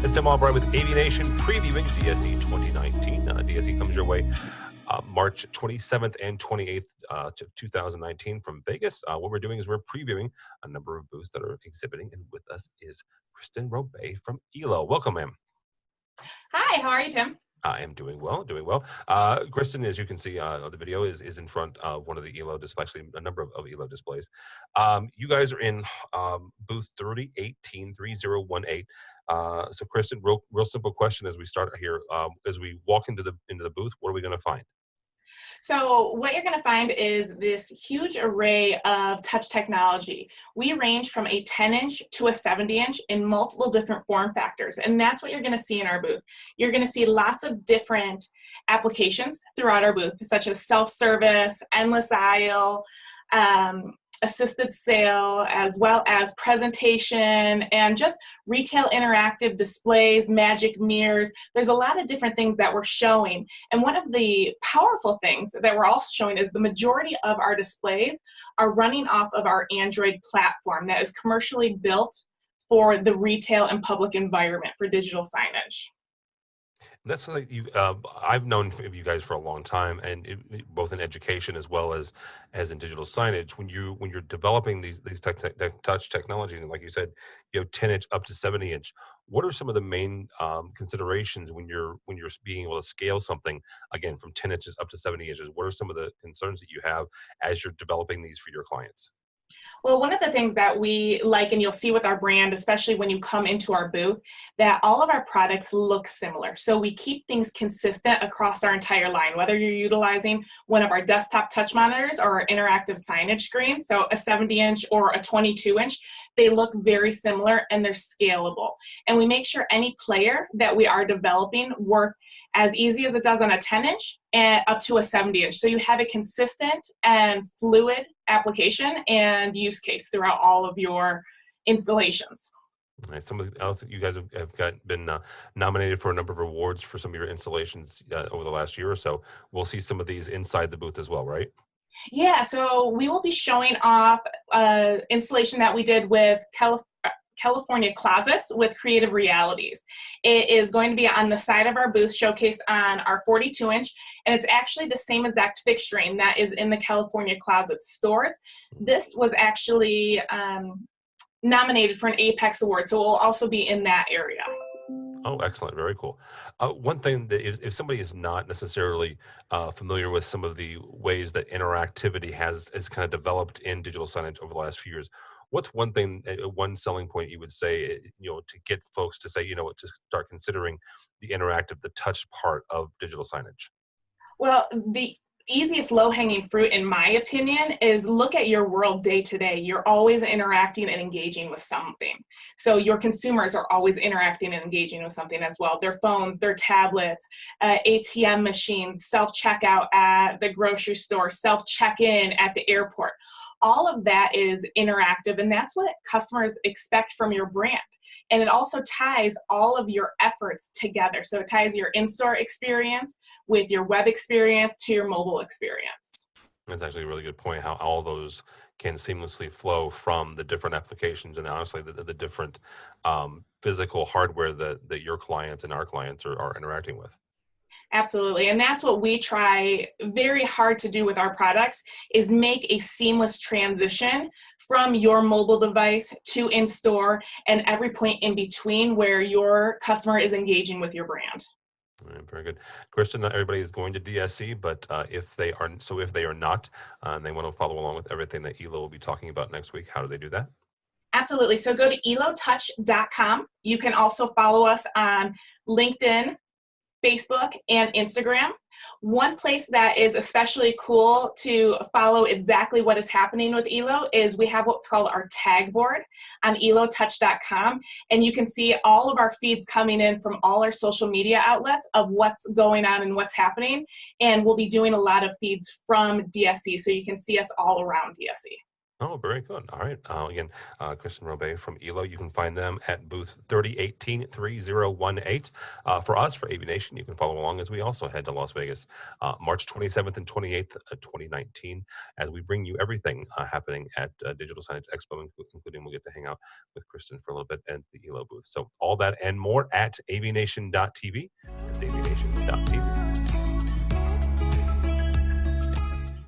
It's Tim Albright with AVNation previewing DSE 2019. DSE comes your way March 27th and 28th to 2019 from Vegas. What we're doing is we're previewing a number of booths that are exhibiting, and with us is Kristen Roubie from ELO. Welcome, ma'am. Hi, how are you, Tim? I am doing well, doing well. Kristen, as you can see, the video is in front of one of the ELO displays, actually a number of ELO displays. You guys are in booth 3018. So Kristen, real simple question as we start here. As we walk into the booth, what are we going to find? So what you're going to find is this huge array of touch technology. We range from a 10-inch to a 70-inch in multiple different form factors, and that's what you're going to see in our booth. You're going to see lots of different applications throughout our booth, such as self-service, endless aisle, assisted sale, as well as presentation and just retail interactive displays, magic mirrors. There's a lot of different things that we're showing. And one of the powerful things that we're also showing is the majority of our displays are running off of our Android platform that is commercially built for the retail and public environment for digital signage. That's like you. I've known of you guys for a long time, and both in education as well as in digital signage. When you're developing these touch technologies, and like you said, you have 10-inch up to 70-inch. What are some of the main considerations when you're being able to scale something again from 10 inches up to 70 inches? What are some of the concerns that you have as you're developing these for your clients? Well, one of the things that we like, and you'll see with our brand, especially when you come into our booth, that all of our products look similar. So we keep things consistent across our entire line, whether you're utilizing one of our desktop touch monitors or our interactive signage screens, so a 70-inch or a 22-inch, they look very similar and they're scalable. And we make sure any player that we are developing work as easy as it does on a 10-inch and up to a 70-inch. So you have a consistent and fluid application and use case throughout all of your installations. Right. Some of the you guys have been nominated for a number of awards for some of your installations over the last year or so. We'll see some of these inside the booth as well, right? Yeah, so we will be showing off installation that we did with California Closets with Creative Realities. It is going to be on the side of our booth, showcased on our 42-inch, and it's actually the same exact fixturing that is in the California Closets stores. This was actually nominated for an Apex Award, so it will also be in that area. Oh, excellent. Very cool. One thing that if somebody is not necessarily familiar with some of the ways that interactivity has kind of developed in digital signage over the last few years, what's one thing, one selling point you would say, to get folks to say, to start considering the interactive, the touch part of digital signage? Well, the easiest low-hanging fruit, in my opinion, is look at your world day to day. You're always interacting and engaging with something. So your consumers are always interacting and engaging with something as well. Their phones, their tablets, ATM machines, self-checkout at the grocery store, self-check-in at the airport. All of that is interactive, and that's what customers expect from your brand. And it also ties all of your efforts together. So it ties your in-store experience with your web experience to your mobile experience. That's actually a really good point, how all those can seamlessly flow from the different applications and honestly the different physical hardware that your clients and our clients are interacting with. Absolutely, and that's what we try very hard to do with our products, is make a seamless transition from your mobile device to in-store and every point in between where your customer is engaging with your brand. All right, very good. Kristen, not everybody is going to DSE, but if they are not, and they want to follow along with everything that ELO will be talking about next week, how do they do that? Absolutely, so go to elotouch.com. You can also follow us on LinkedIn, Facebook, and Instagram. One place that is especially cool to follow exactly what is happening with ELO is we have what's called our tag board on elotouch.com, and you can see all of our feeds coming in from all our social media outlets of what's going on and what's happening, and we'll be doing a lot of feeds from DSE, so you can see us all around DSE. Oh, very good. All right. Again, Kristen Roubie from ELO. You can find them at booth 3018-3018. For us, for AVNation, you can follow along as we also head to Las Vegas March 27th and 28th, 2019, as we bring you everything happening at Digital Signage Expo, including we'll get to hang out with Kristen for a little bit at the ELO booth. So all that and more at avnation.tv. That's avnation.tv.